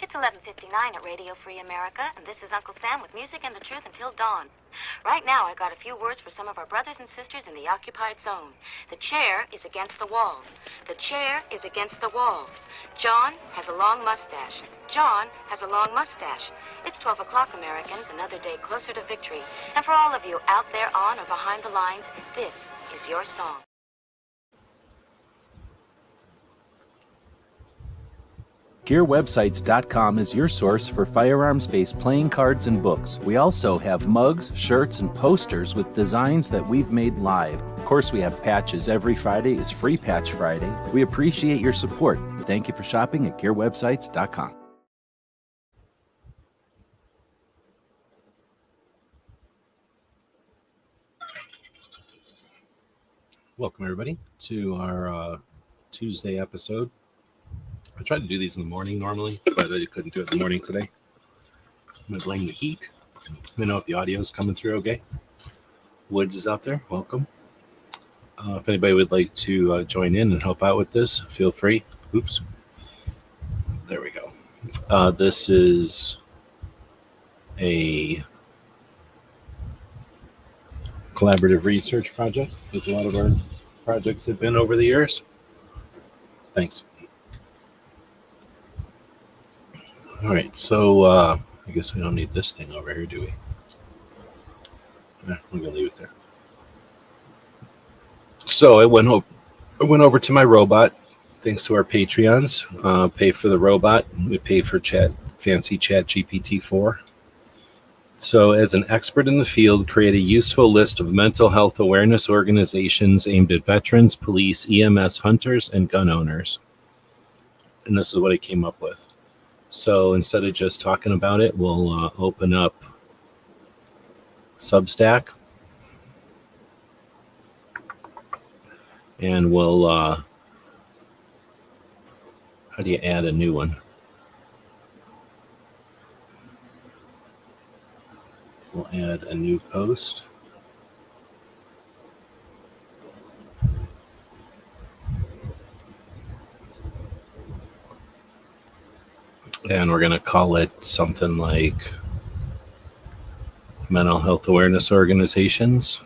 It's 11:59 at Radio Free America, and this is Uncle Sam with music and the truth until dawn. Right now, I got a few words for some of our brothers and sisters in the occupied zone. The chair is against the wall. The chair is against the wall. John has a long mustache. John has a long mustache. It's 12 o'clock, Americans, another day closer to victory. And for all of you out there on or behind the lines, this is your song. GearWebsites.com is your source for firearms-based playing cards and books. We also have mugs, shirts, and posters with designs that we've made live. Of course, we have patches. Every Friday is Free Patch Friday. We appreciate your support. Thank you for shopping at GearWebsites.com. Welcome, everybody, to our Tuesday episode. I try to do these in the morning normally, but I couldn't do it in the morning today. I'm going to blame the heat. Let me know if the audio is coming through okay. Woods is out there. Welcome. If anybody would like to join in and help out with this, feel free. Oops. There we go. This is a collaborative research project, which a lot of our projects have been over the years. Thanks. All right, so I guess we don't need this thing over here, do we? We're gonna leave it there. So I went over to my robot, thanks to our Patreons. Pay for the robot. We pay for fancy Chat GPT-4. So as an expert in the field, create a useful list of mental health awareness organizations aimed at veterans, police, EMS, hunters, and gun owners. And this is what I came up with. So instead of just talking about it, we'll open up Substack. And we'll, how do you add a new one? We'll add a new post. And we're going to call it something like Mental Health Awareness Organizations.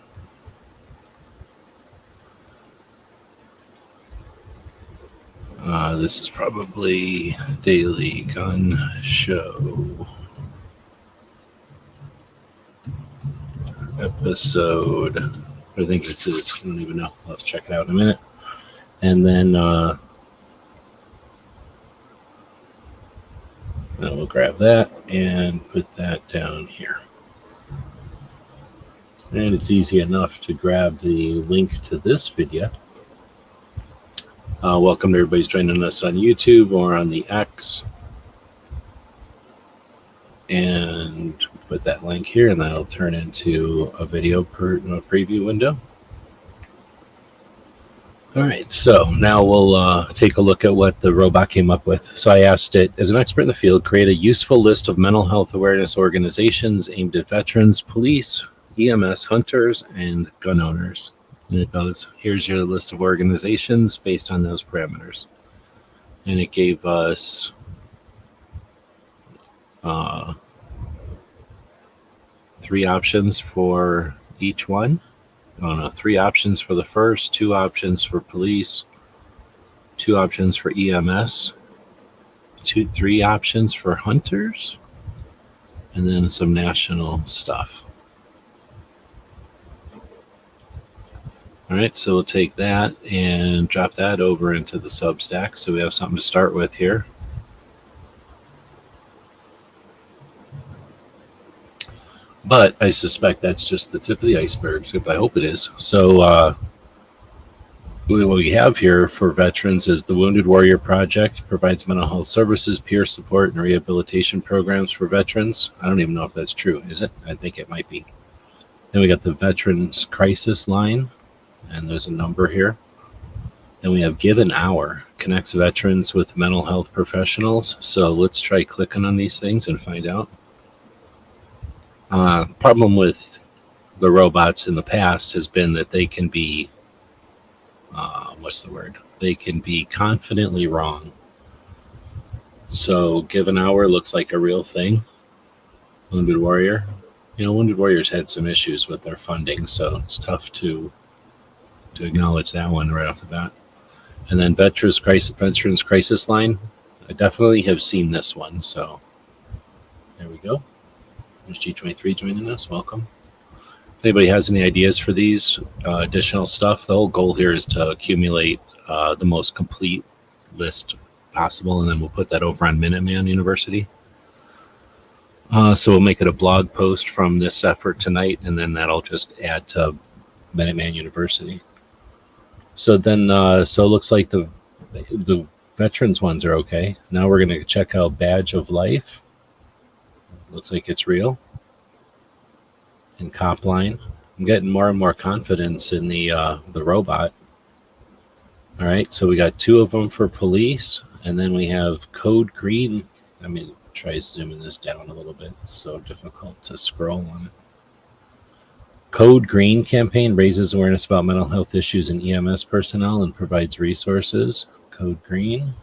This is probably Daily Gun Show. Episode, I think this is, I don't even know. I'll have to check it out in a minute. And then we'll grab that and put that down here. And it's easy enough to grab the link to this video. Welcome to everybody who's joining us on YouTube or on the X. And put that link here, and that'll turn into a video preview window. All right, so now we'll take a look at what the robot came up with. So I asked it, as an expert in the field, create a useful list of mental health awareness organizations aimed at veterans, police, EMS, hunters, and gun owners. And it goes, here's your list of organizations based on those parameters. And it gave us 3 options for each one. Oh no, 3 options for the first, 2 options for police, 2 options for EMS, 3 options for hunters, and then some national stuff. All right, so we'll take that and drop that over into the Substack, so we have something to start with here. But I suspect that's just the tip of the iceberg, so I hope it is. So what we have here for veterans is the Wounded Warrior Project, provides mental health services, peer support, and rehabilitation programs for veterans. I don't even know if that's true, is it? I think it might be. Then we got the Veterans Crisis Line, and there's a number here. Then we have Give an Hour, connects veterans with mental health professionals. So let's try clicking on these things and find out. Problem with the robots in the past has been that they can be, what's the word? They can be confidently wrong. So Given Hour looks like a real thing. Wounded Warrior. Wounded Warrior's had some issues with their funding, so it's tough to acknowledge that one right off the bat. And then Veterans Crisis Line. I definitely have seen this one, so there we go. There's G23 joining us. Welcome. If anybody has any ideas for these additional stuff, the whole goal here is to accumulate the most complete list possible, and then we'll put that over on Minuteman University. So we'll make it a blog post from this effort tonight, and then that'll just add to Minuteman University. So then, so it looks like the veterans ones are okay. Now we're going to check out Badge of Life. Looks like it's real. And Copline. I'm getting more and more confidence in the robot. All right, so we got 2 of them for police, and then we have Code Green. I mean, try zooming this down a little bit. It's so difficult to scroll on it. Code Green campaign raises awareness about mental health issues in EMS personnel and provides resources. Code Green.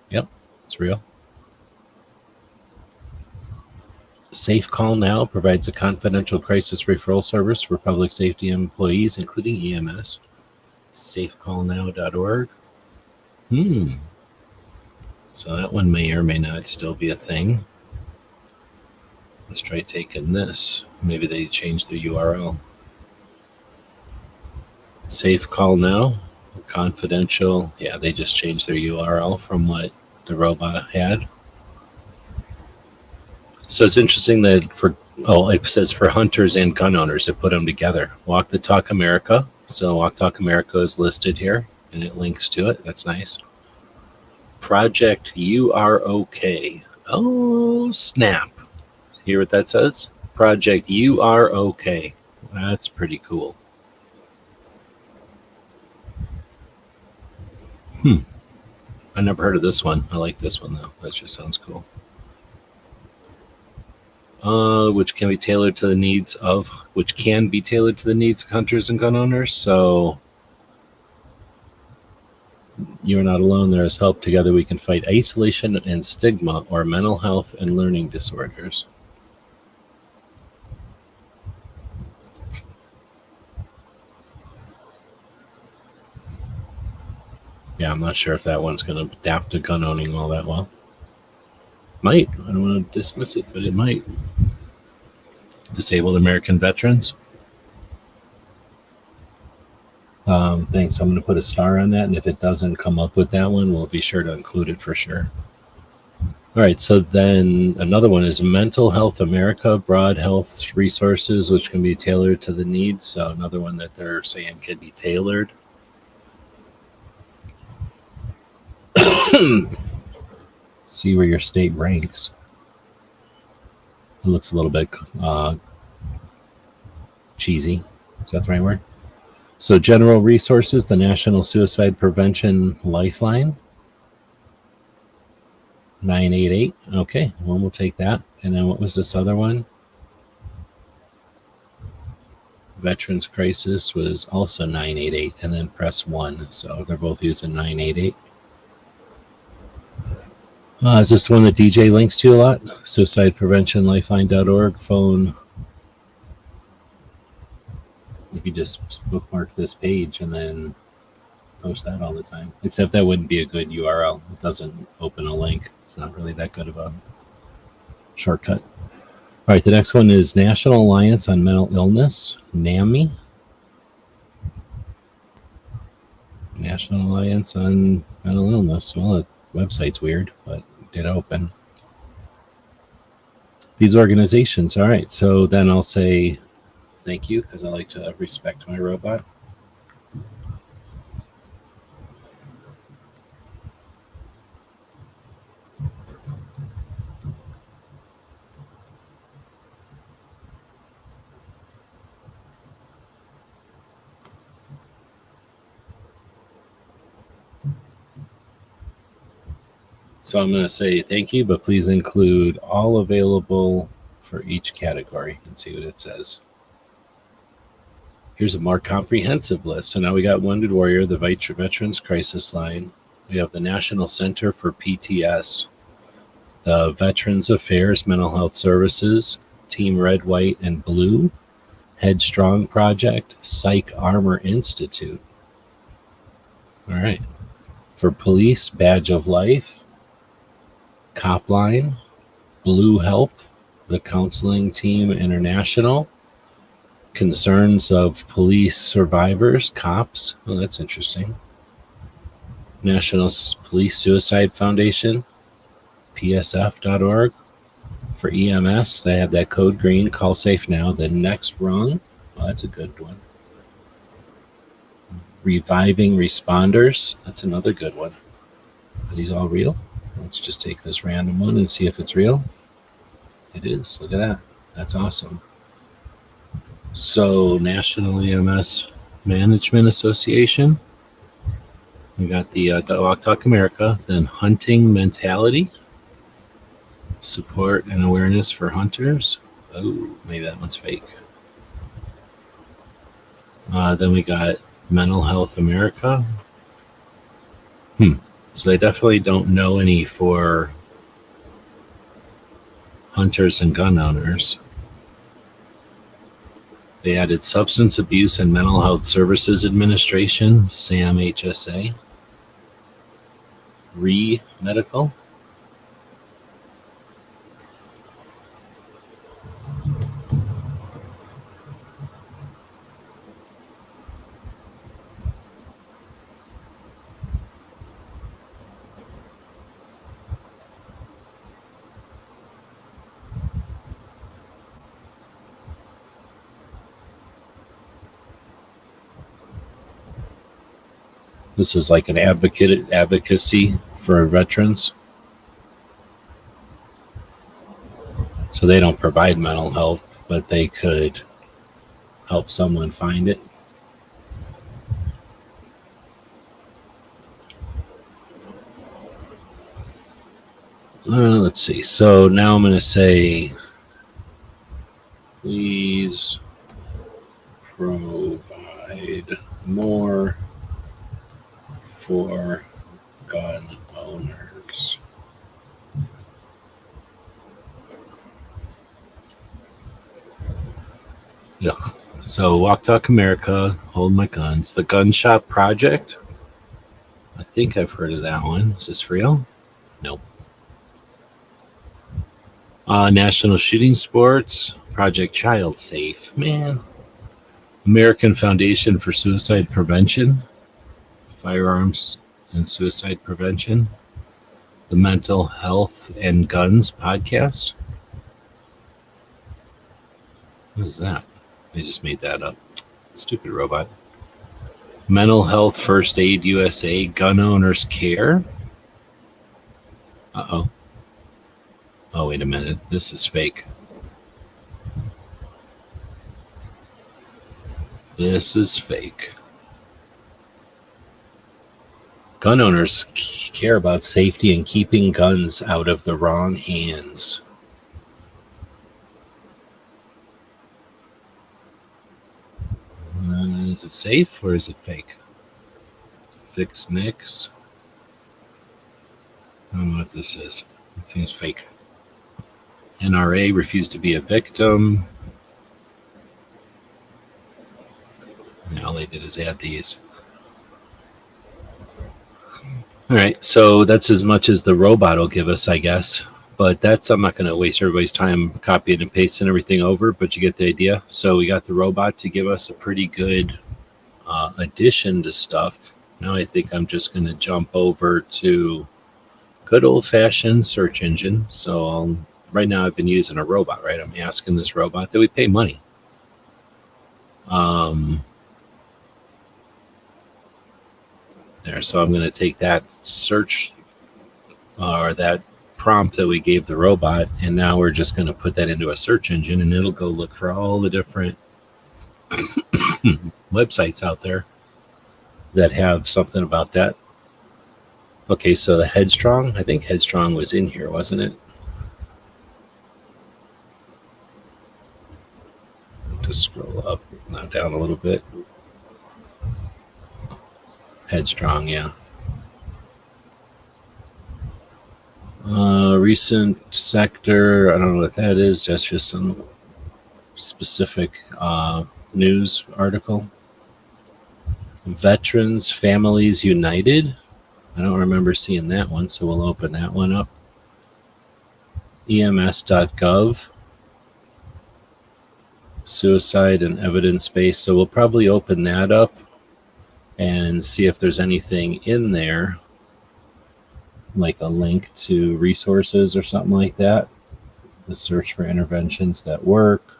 Yep, it's real. Safe Call Now provides a confidential crisis referral service for public safety employees, including EMS. Safecallnow.org. So that one may or may not still be a thing. Let's try taking this. Maybe they changed the URL. Safe Call Now, confidential. Yeah, they just changed their URL from what the robot had. So it's interesting that it says for hunters and gun owners, it put them together. Walk the Talk America. So Walk Talk America is listed here, and it links to it. That's nice. Project You Are Okay. Oh, snap. Hear what that says? Project You Are Okay. That's pretty cool. I never heard of this one. I like this one, though. That just sounds cool. Which can be tailored to the needs of hunters and gun owners. So you're not alone. There is help. Together we can fight isolation and stigma or mental health and learning disorders. Yeah, I'm not sure if that one's going to adapt to gun owning all that well. Might. I don't want to dismiss it, but it might. Disabled American veterans. Thanks. I'm going to put a star on that, and if it doesn't come up with that one, we'll be sure to include it for sure. All right, so then another one is Mental Health America, broad health resources, which can be tailored to the needs. So another one that they're saying can be tailored. See where your state ranks. It looks a little bit cheesy. Is that the right word? So general resources, the National Suicide Prevention Lifeline. 988. Okay, well, we'll take that. And then what was this other one? Veterans Crisis was also 988, and then press 1. So they're both using 988. Is this the one that DJ links to a lot? Suicide Prevention Lifeline.org phone. You could just bookmark this page and then post that all the time. Except that wouldn't be a good URL. It doesn't open a link. It's not really that good of a shortcut. All right, the next one is National Alliance on Mental Illness, NAMI. National Alliance on Mental Illness. Well, the website's weird, but it did open. These organizations. All right, so then I'll say thank you because I like to respect my robot. So I'm going to say thank you, but please include all available for each category and see what it says. Here's a more comprehensive list. So now we got Wounded Warrior, the Veterans Crisis Line. We have the National Center for PTS. the Veterans Affairs Mental Health Services, Team Red, White, and Blue, Headstrong Project, Psych Armor Institute. All right. For police, Badge of Life, Copline, Blue Help, the Counseling Team International, Concerns of Police Survivors, COPS. Oh, that's interesting. National Police Suicide Foundation, psf.org. For EMS, they have that code green, call safe now. The next rung, well, that's a good one. Reviving Responders, that's another good one. Are these all real? Let's just take this random one and see if it's real. It is. Look at that. That's awesome. So, National EMS Management Association. We got the Walk Talk America, then Hunting Mentality, Support and Awareness for Hunters. Oh, maybe that one's fake. Then we got Mental Health America. So they definitely don't know any for hunters and gun owners. They added Substance Abuse and Mental Health Services Administration, SAMHSA. Medical. This is like an advocacy for veterans. So they don't provide mental health, but they could help someone find it. Let's see. So now I'm going to say, please provide more for gun owners. Ugh. So Walk Talk America, Hold My Guns, the Gun Shop Project. I think I've heard of that one. Is this real? Nope. National Shooting Sports, Project Child Safe. Man. American Foundation for Suicide Prevention, Firearms and Suicide Prevention, the Mental Health and Guns Podcast. What is that? I just made that up. Stupid robot. Mental Health First Aid USA, Gun Owners Care. Uh-oh. Oh, wait a minute. This is fake. This is fake. Gun owners care about safety and keeping guns out of the wrong hands. Is it safe or is it fake? Fix Nicks. I don't know what this is. It seems fake. NRA refused to be a victim. And all they did is add these. All right, so that's as much as the robot will give us, I guess. But I'm not going to waste everybody's time copying and pasting everything over, but you get the idea. So we got the robot to give us a pretty good addition to stuff. Now I think I'm just going to jump over to good old-fashioned search engine. So right now I've been using a robot, right? I'm asking this robot that we pay money. There, so I'm going to take that search or that prompt that we gave the robot, and now we're just going to put that into a search engine, and it'll go look for all the different websites out there that have something about that. Okay, so the Headstrong, I think Headstrong was in here, wasn't it? Just scroll up, now down a little bit. Headstrong, yeah. Recent sector, I don't know what that is. That's just some specific news article. Veterans Families United. I don't remember seeing that one, so we'll open that one up. EMS.gov. Suicide and evidence base. So we'll probably open that up and see if there's anything in there, like a link to resources or something like that. The search for interventions that work.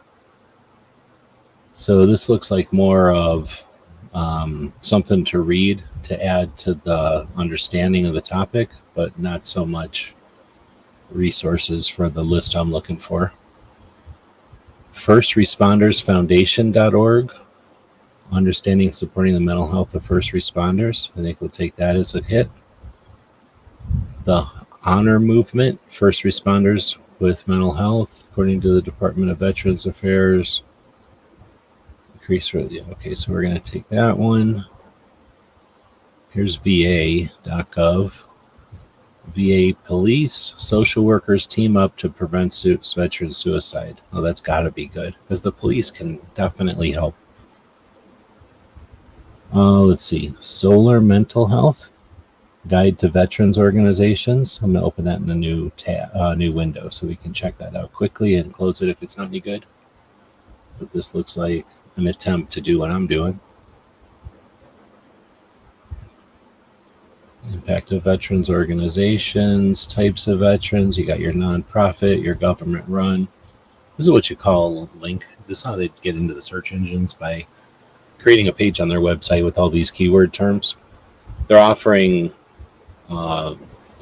So this looks like more of something to read to add to the understanding of the topic, but not so much resources for the list I'm looking for. FirstRespondersFoundation.org. Understanding and supporting the mental health of first responders. I think we'll take that as a hit. The Honor Movement, first responders with mental health, according to the Department of Veterans Affairs. Okay, so we're going to take that one. Here's VA.gov. VA police, social workers team up to prevent veteran suicide. Oh, that's got to be good, because the police can definitely help. Let's see. Solar Mental Health, Guide to Veterans Organizations. I'm going to open that in a new new window so we can check that out quickly and close it if it's not any good. But this looks like an attempt to do what I'm doing. Impact of veterans organizations, types of veterans. You got your nonprofit, your government run. This is what you call a link. This is how they get into the search engines, by creating a page on their website with all these keyword terms. They're offering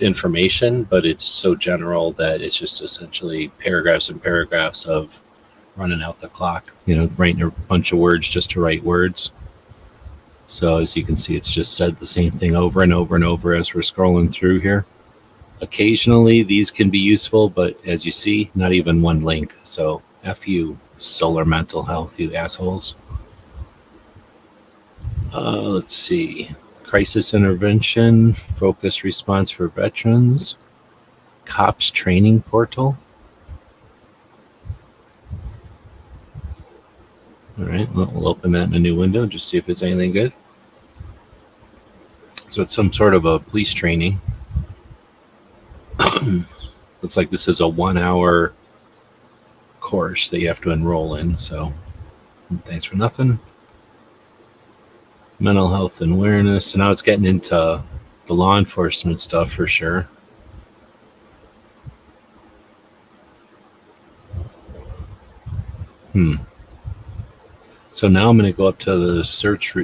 information, but it's so general that it's just essentially paragraphs and paragraphs of running out the clock, writing a bunch of words just to write words. So as you can see, it's just said the same thing over and over and over as we're scrolling through here. Occasionally, these can be useful, but as you see, not even one link. So F you, Solar Mental Health, you assholes. Let's see. Crisis intervention, focused response for veterans, COPS training portal. All right, we'll open that in a new window, just see if it's anything good. So it's some sort of a police training. Looks like this is a 1-hour course that you have to enroll in, so thanks for nothing. Mental health and awareness. So now it's getting into the law enforcement stuff for sure. So now I'm going to go up to the search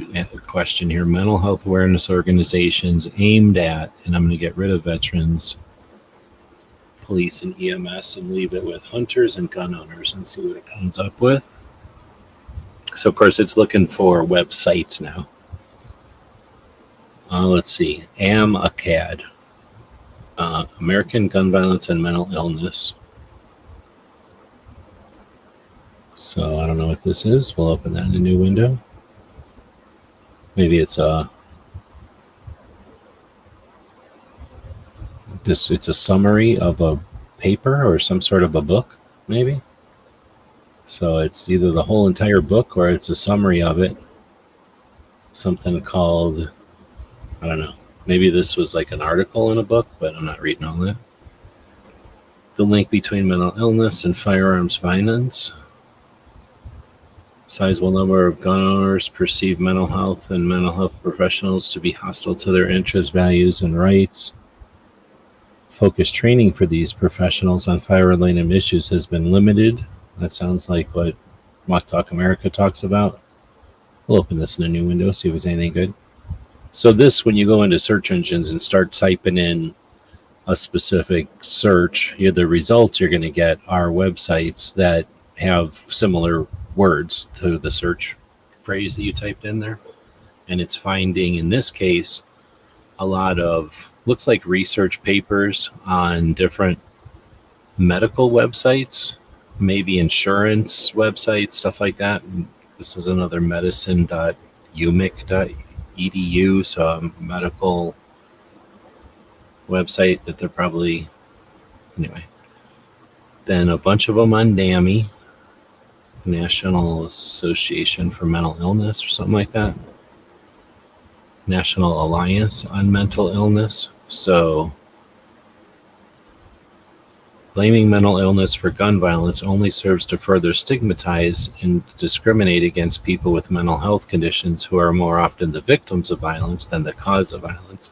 question here. Mental health awareness organizations aimed at, and I'm going to get rid of veterans, police, and EMS, and leave it with hunters and gun owners and see what it comes up with. So of course it's looking for websites now. Let's see. AMACAD, American Gun Violence and Mental Illness. So I don't know what this is. We'll open that in a new window. Maybe it's it's a summary of a paper or some sort of a book, maybe. So it's either the whole entire book or it's a summary of it. Something called, I don't know. Maybe this was like an article in a book, but I'm not reading all that. The link between mental illness and firearms violence. Sizable number of gun owners perceive mental health and mental health professionals to be hostile to their interests, values, and rights. Focused training for these professionals on fire-related issues has been limited. That sounds like what Mock Talk America talks about. We'll open this in a new window, see if there's anything good. So this, when you go into search engines and start typing in a specific search, the results you're going to get are websites that have similar words to the search phrase that you typed in there. And it's finding, in this case, a lot of, looks like research papers on different medical websites, maybe insurance websites, stuff like that. This is another medicine.umic.edu, so a medical website that they're probably Anyway, then a bunch of them on NAMI, National Association for Mental Illness or something like that. National Alliance on Mental Illness. So blaming mental illness for gun violence only serves to further stigmatize and discriminate against people with mental health conditions who are more often the victims of violence than the cause of violence,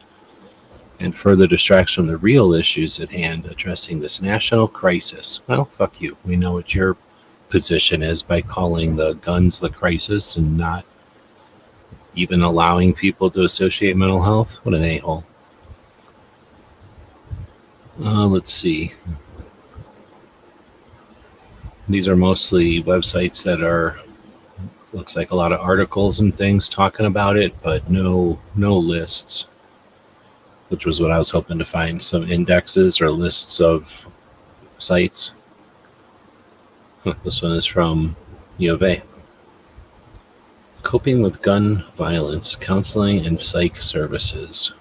and further distracts from the real issues at hand addressing this national crisis. Well, fuck you. We know what your position is by calling the guns the crisis and not even allowing people to associate mental health. What an a-hole. Let's see. These are mostly websites that are, looks like a lot of articles and things talking about it, but no lists, which was what I was hoping to find, some indexes or lists of sites. This one is from U of A. Coping with gun violence, counseling, and psych services.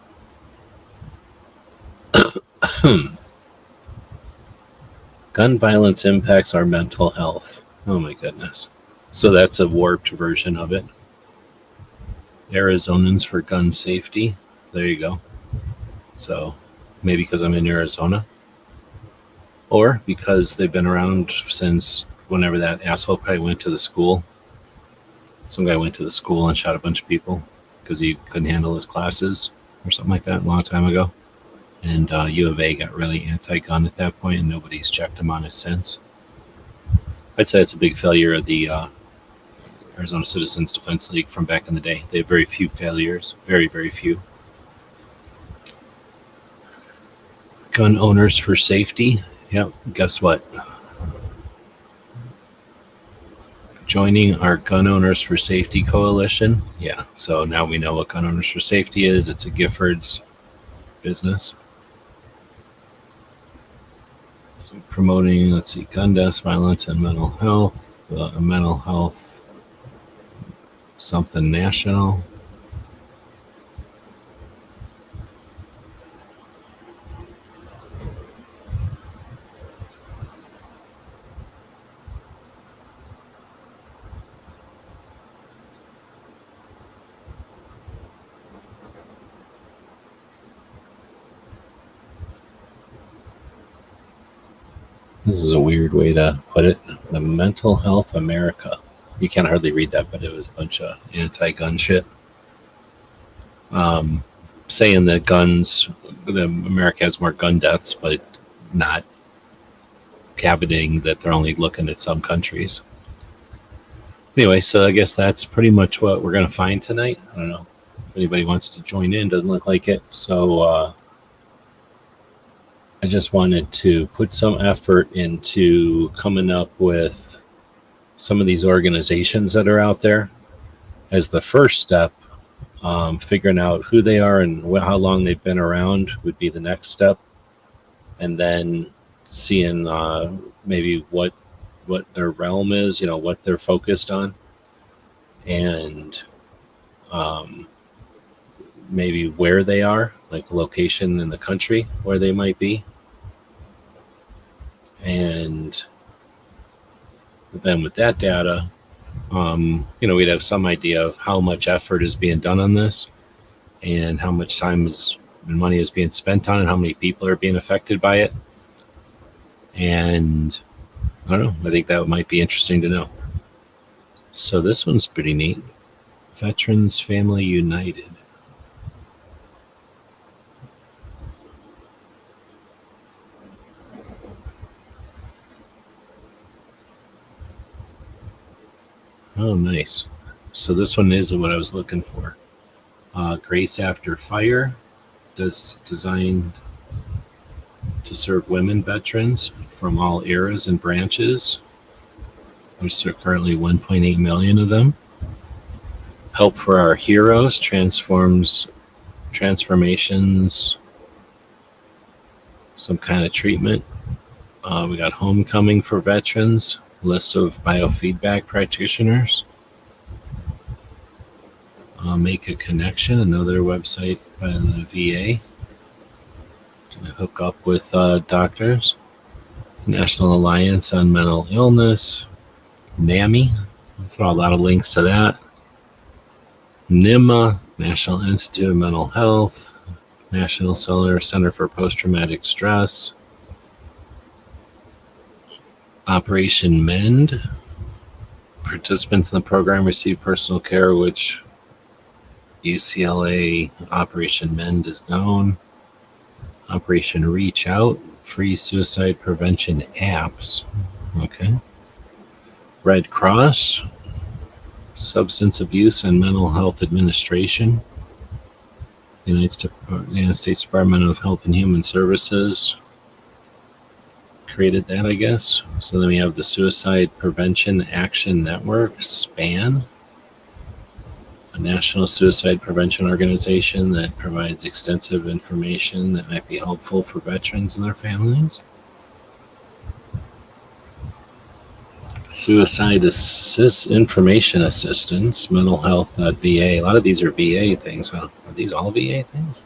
Gun violence impacts our mental health. Oh my goodness. So that's a warped version of it. Arizonans for gun safety. There you go. So maybe because I'm in Arizona. Or because they've been around since whenever that asshole probably went to the school. Some guy went to the school and shot a bunch of people because he couldn't handle his classes or something like that a long time ago. And U of A got really anti-gun at that point, and nobody's checked him on it since. I'd say it's a big failure of the Arizona Citizens Defense League from back in the day. They have very few failures, very, very few. Gun owners for safety. Yep, guess what? Joining our Gun Owners for Safety Coalition. Yeah, so now we know what Gun Owners for Safety is. It's a Giffords business. Promoting, let's see, gun deaths, violence, and mental health. Mental health, something national. This is a weird way to put it. The Mental Health America. You can't hardly read that, but it was a bunch of anti-gun shit. Saying that America has more gun deaths, but not caveating that they're only looking at some countries. Anyway, so I guess that's pretty much what we're going to find tonight. I don't know if anybody wants to join in. Doesn't look like it. So, I just wanted to put some effort into coming up with some of these organizations that are out there as the first step. Figuring out who they are and how long they've been around would be the next step. And then seeing maybe what their realm is, what they're focused on. And maybe where they are, like a location in the country where they might be. And then with that data, we'd have some idea of how much effort is being done on this and how much time and money is being spent on it, how many people are being affected by it. And I don't know, I think that might be interesting to know. So this one's pretty neat. Veterans Family United. Oh, nice. So this one is what I was looking for. Grace After Fire, designed to serve women veterans from all eras and branches. There's currently 1.8 million of them. Help for Our Heroes, transformations, some kind of treatment. We got Homecoming for Veterans, list of biofeedback practitioners. Make a Connection, another website by the VA to hook up with doctors. National Alliance on Mental Illness, NAMI. Throw a lot of links to that. NIMA, National Institute of Mental Health, National Center for Post-Traumatic Stress, Operation MEND. Participants in the program receive personal care, which UCLA Operation MEND is known. Operation Reach Out, free suicide prevention apps. Okay. Red Cross, Substance Abuse and Mental Health Administration, United States Department of Health and Human Services created that, I guess. So then we have the Suicide Prevention Action Network, SPAN, a national suicide prevention organization that provides extensive information that might be helpful for veterans and their families. Suicide Information Assistance, mentalhealth.va. A lot of these are VA things. Well, are these all VA things?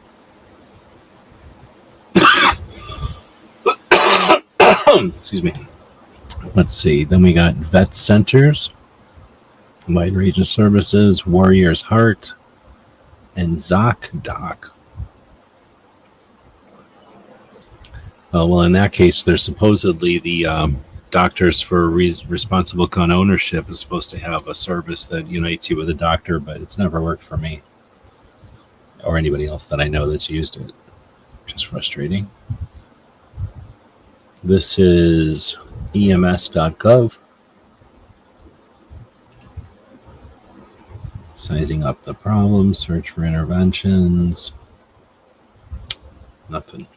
Excuse me. Let's see. Then we got vet centers, wide range of services, Warrior's Heart, and ZocDoc. Well, in that case, there's supposedly the Doctors for Responsible Gun Ownership is supposed to have a service that unites you with a doctor, but it's never worked for me or anybody else that I know that's used it, which is frustrating. This is ems.gov. Sizing up the problem, search for interventions. Nothing.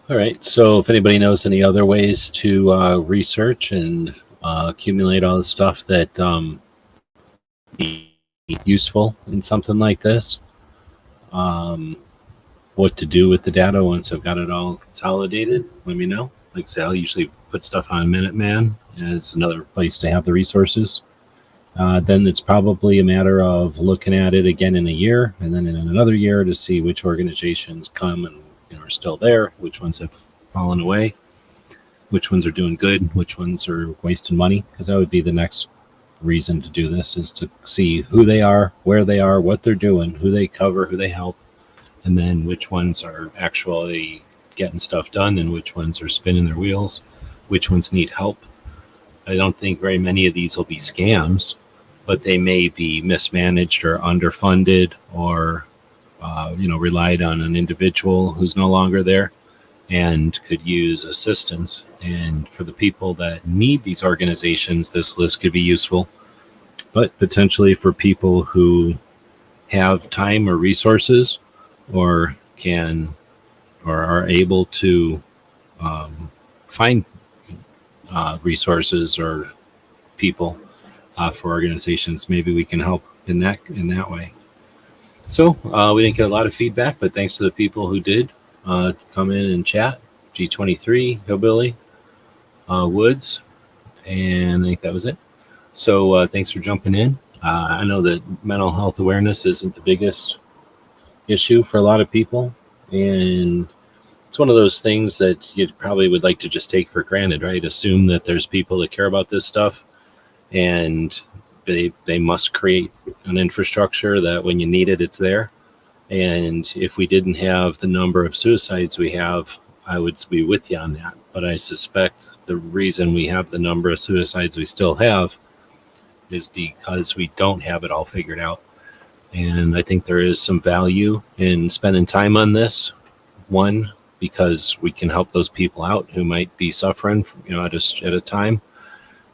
All right, so if anybody knows any other ways to research and accumulate all the stuff that be useful in something like this, what to do with the data once I've got it all consolidated, let me know. Like I say, I'll usually put stuff on Minuteman as another place to have the resources. Then it's probably a matter of looking at it again in a year and then in another year to see which organizations come and are still there, which ones have fallen away, which ones are doing good, which ones are wasting money, because that would be the next reason to do this, is to see who they are, where they are, what they're doing, who they cover, who they help, and then which ones are actually getting stuff done and which ones are spinning their wheels, which ones need help. I don't think very many of these will be scams, but they may be mismanaged or underfunded or relied on an individual who's no longer there and could use assistance. And for the people that need these organizations, this list could be useful. But potentially for people who have time or resources or can or are able to find resources or people for organizations, maybe we can help in that way. So we didn't get a lot of feedback, but thanks to the people who did come in and chat. G23, Hillbilly, Woods, and I think that was it. So thanks for jumping in. I know that mental health awareness isn't the biggest issue for a lot of people, and it's one of those things that you probably would like to just take for granted, right? Assume that there's people that care about this stuff, and they must create an infrastructure that when you need it, it's there. And if we didn't have the number of suicides we have, I would be with you on that. But I suspect the reason we have the number of suicides we still have is because we don't have it all figured out. And I think there is some value in spending time on this. One, because we can help those people out who might be suffering, at a time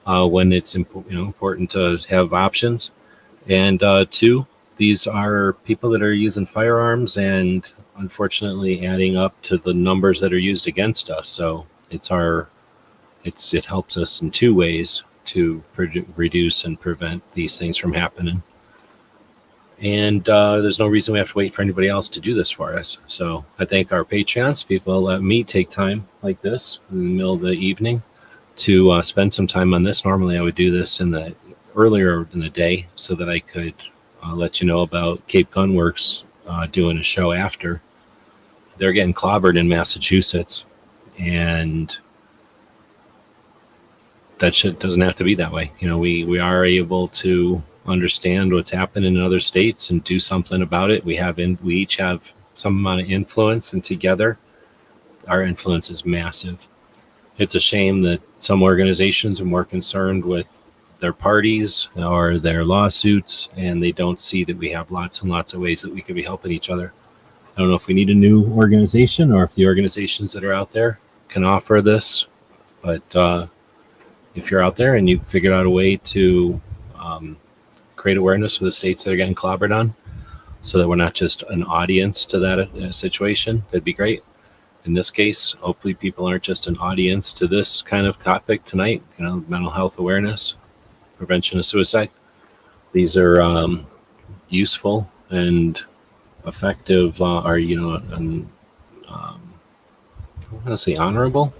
when it's important to have options. And two, these are people that are using firearms and unfortunately adding up to the numbers that are used against us. So it helps us in two ways to reduce and prevent these things from happening. And there's no reason we have to wait for anybody else to do this for us. So I thank our Patreons, people let me take time like this in the middle of the evening to spend some time on this. Normally I would do this earlier in the day so that I could let you know about Cape Gunworks doing a show after. they're getting clobbered in Massachusetts, and that shit doesn't have to be that way. You know, we are able to understand what's happening in other states and do something about it. We each have some amount of influence, and together our influence is massive. It's a shame that some organizations are more concerned with their parties or their lawsuits, and they don't see that we have lots and lots of ways that we could be helping each other. I don't know if we need a new organization or if the organizations that are out there can offer this, but if you're out there and you figured out a way to create awareness for the states that are getting clobbered on, so that we're not just an audience to that situation, that'd be great. In this case, hopefully people aren't just an audience to this kind of topic tonight, you know, mental health awareness, prevention of suicide. These are useful and effective, I'm going to say honorable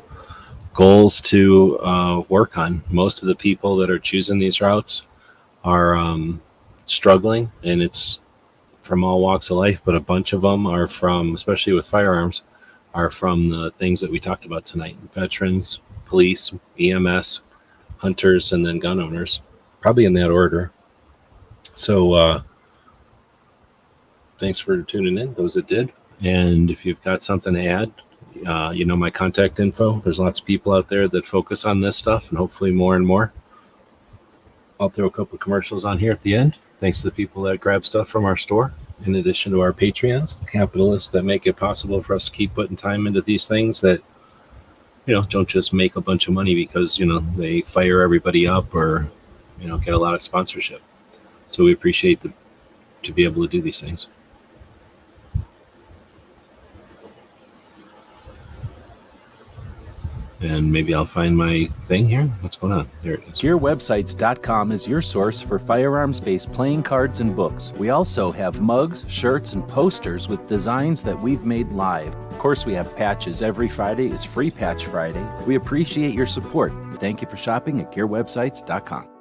goals to work on. Most of the people that are choosing these routes are struggling, and it's from all walks of life, but a bunch of them are from, especially with firearms, are from the things that we talked about tonight: veterans, police, EMS, hunters, and then gun owners, probably in that order. So thanks for tuning in, those that did. And if you've got something to add, you know my contact info. There's lots of people out there that focus on this stuff, and hopefully more and more. I'll throw a couple of commercials on here at the end. Thanks to the people that grab stuff from our store, in addition to our Patreons, the capitalists that make it possible for us to keep putting time into these things that, you know, don't just make a bunch of money because, you know, they fire everybody up or, you know, get a lot of sponsorship. So we appreciate to be able to do these things. And maybe I'll find my thing here. What's going on? There it is. GearWebsites.com is your source for firearms-based playing cards and books. We also have mugs, shirts, and posters with designs that we've made live. Of course, we have patches. Every Friday is Free Patch Friday. We appreciate your support. Thank you for shopping at GearWebsites.com.